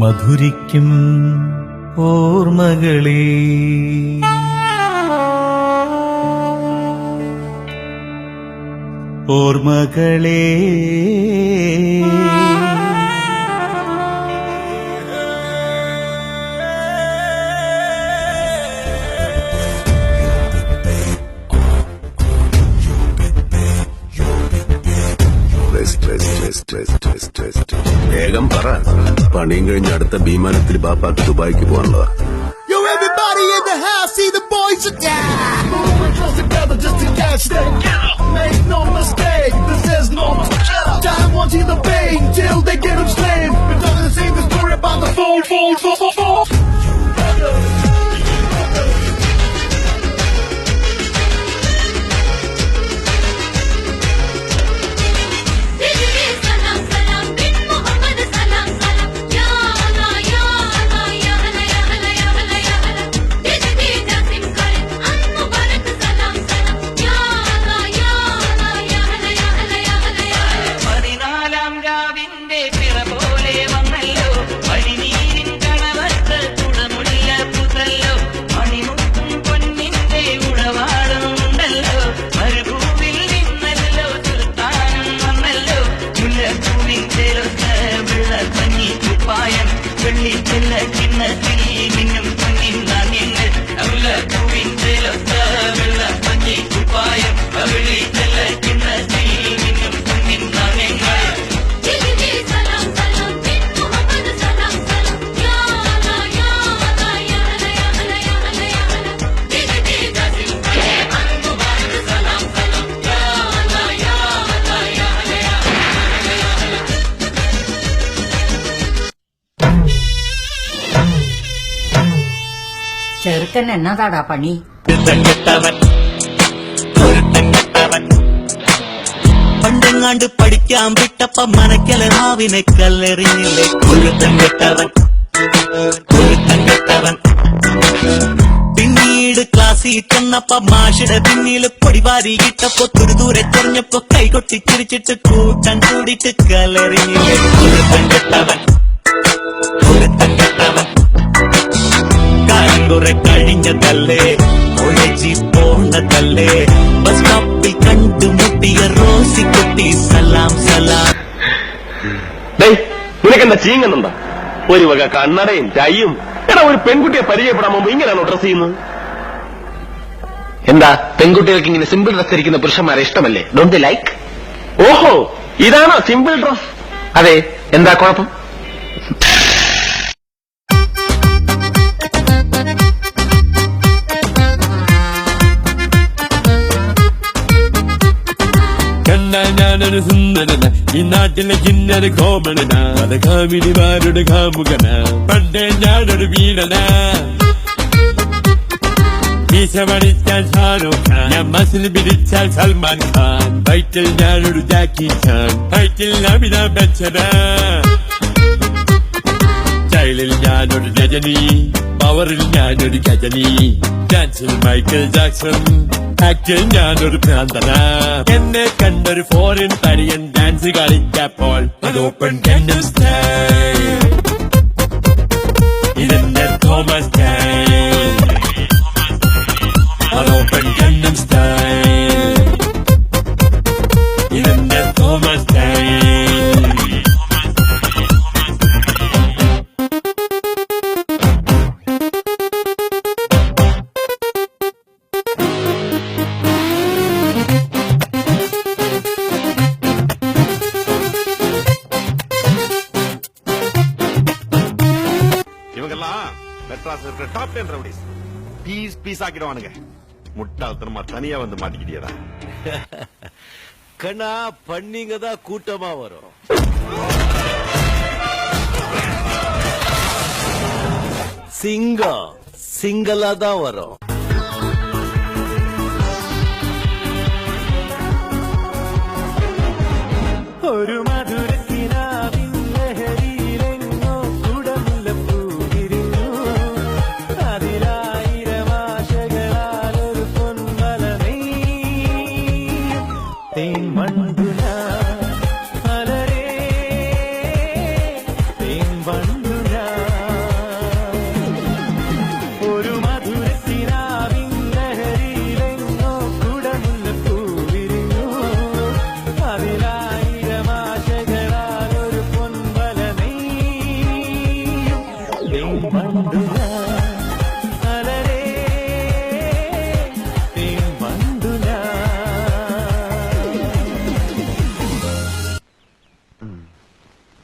മധുരിക്കും ഓർമ്മകളേ ഓർമ്മകളേ വേഗം പറ, പണിയും കഴിഞ്ഞ് അടുത്ത വിമാനത്തിൽ ബാപ്പാക്ക് ദുബായിക്ക് പോകാനുള്ളതാ. Yo, everybody in the house, see the boys are down. Moving close together just to catch them. Make no mistake, this is no time won't see the pain till they get them slammed. We're talking the same story about the fall. ചെറുക്കൻ എന്നതാടാ പണി? പണ്ടെങ്ങാണ്ട് പഠിക്കാൻ വിട്ടപ്പ മനക്കല നാവിനെ കല്ലെറിഞ്ഞില്ലേ കൊഴുത്തൻ കെട്ടവൻ. പിന്നീട് ക്ലാസ്സിൽ ചെന്നപ്പ മാഷിടെ പിന്നില് പൊടിവാരി ഇട്ടപ്പോ തുരുദൂരെ തെറിഞ്ഞപ്പോ കൈകൊട്ടി ചിരിച്ചിട്ട് കൂട്ടം കൂടിയിട്ട് കല്ലെറിഞ്ഞില്ലേ കൊഴുത്തൻ കെട്ടവൻ. കുറെ കഴിഞ്ഞതല്ലേ, കോളേജിൽ പോണതല്ലേ, ബസ് സ്റ്റോപ്പിൽ കണ്ടുമുട്ടിയ റോസി കുട്ടി സലാം സലാം. നിനക്കെന്താ ചീങ്ങുന്നുണ്ടോ? ഒരു വക കണ്ണടയും ചായയും. എടാ, ഒരു പെൺകുട്ടിയെ പരിചയപ്പെടാൻ മുമ്പ് ഇങ്ങനെയാണോ ഡ്രസ് ചെയ്യുന്നത്? എന്താ, പെൺകുട്ടികൾക്ക് ഇങ്ങനെ സിമ്പിൾ ഡ്രസ് ധരിക്കുന്ന പുരുഷന്മാരെ ഇഷ്ടമല്ലേ? Don't they like? ഓഹോ, ഇതാണോ സിമ്പിൾ ഡ്രസ്? അതെ, എന്താ കുഴപ്പം? ഞാനൊരു സുന്ദരന, ഈ നാട്ടിലെ ചിന്നൊരു കോമണന, അത് കാമിനിമാരുടെ കാമുകന, പണ്ടേ ഞാനൊരു വീരന. മീശ പഠിച്ചാൽ ഷാരൂഖ് ഖാൻ, ഞാൻ മസിൽ പിടിച്ചാൽ സൽമാൻ ഖാൻ, ഫൈറ്റിൽ ഞാനൊരു ജാക്കി ചാൻ, ഫൈറ്റിൽ അമിതാഭ് ബച്ചന, സ്റ്റൈലിൽ ഞാനൊരു രജനി, പവറിൽ ഞാനൊരു ഗജനി, ഡാൻസിൽ മൈക്കിൾ ജാക്സൺ, ആക്ടിൽ ഞാനൊരു ഭ്രാന്തന. എന്നെ കണ്ടൊരു ഫോറിൻ തടിയൻ ഡാൻസ് കളിച്ചപ്പോൾ അത് ഓപ്പൺ ഗണ്ടം സ്റ്റൈൽ, ഇതെന്റെ തോമസ് സ്റ്റൈൽ, അത് ഓപ്പൺ ഗണ്ടം സ്റ്റൈൽ, ഇതെന്റെ Thomas style. Top 10 rowdies piece ஆக்கிடுவானுங்க. முட்டாள்தனமா தனியா வந்து மாட்டிக்கிட்டியடா. கண்ணா, பண்ணிங்க தான் கூட்டமா வரும். சிங்கம் சிங்கலா தான் வரும். ഒരു മധുരത്തിനാവിൻ ലഹരിയിലെങ്ങോ കുടമുല്ലപ്പൂ വിരിഞ്ഞു, അതിലായിരം ആശകളാലൊരു പൊന്മല നെയ്യും തേൻ മണ്ടുന അലരേ തേൻ മണ്ടുന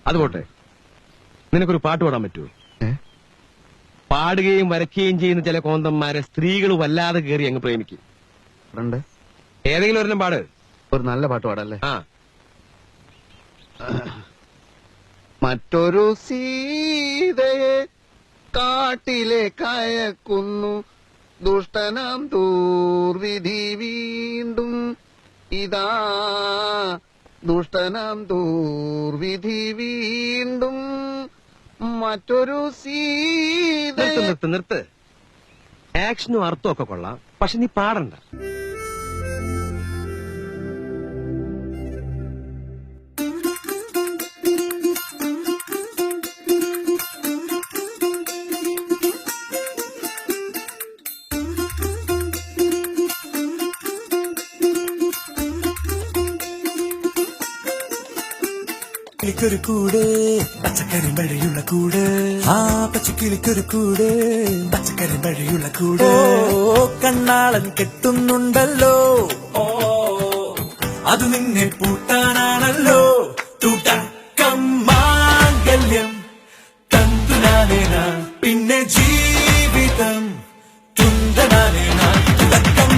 അത് പോട്ടെ, നിനക്കൊരു പാട്ട് പാടാൻ പറ്റുമോ? പാടുകയും വരയ്ക്കുകയും ചെയ്യുന്ന ചില കോന്തന്മാരെ സ്ത്രീകൾ വല്ലാതെ കയറി അങ്ങ് പ്രേമിക്കും. ഏതെങ്കിലും ഒരെണ്ണം പാട്. ഒരു നല്ല പാട്ട് പാടല്ലേ? ആ, മറ്റൊരു സീതയെ കാട്ടിലെ കയക്കുന്നു ദുഷ്ടനാം ദൂർവിധി വീണ്ടും ഇതാ ദുഷ്ടനാം ദൂർവിധി വീണ്ടും മറ്റൊരു സീത. നിർത്ത്. ആക്ഷനും അർത്ഥവും ഒക്കെ കൊള്ളാം, പക്ഷെ നീ പാടണ്ട. കിളിക്കൊരു കൂട് പച്ചക്കറി മഴയുള്ള കൂട് ആ പച്ചക്കിളിക്കൊരു കൂട് പച്ചക്കറി മഴയുള്ള കൂട് കണ്ണാളൻ കെട്ടുന്നുണ്ടല്ലോ അത് നിന്നെ പൂട്ടാനാണല്ലോ തുടക്കം മാംഗല്യം തന്തുനാനേന പിന്നെ ജീവിതം തുന്തനാനേന തുടക്കം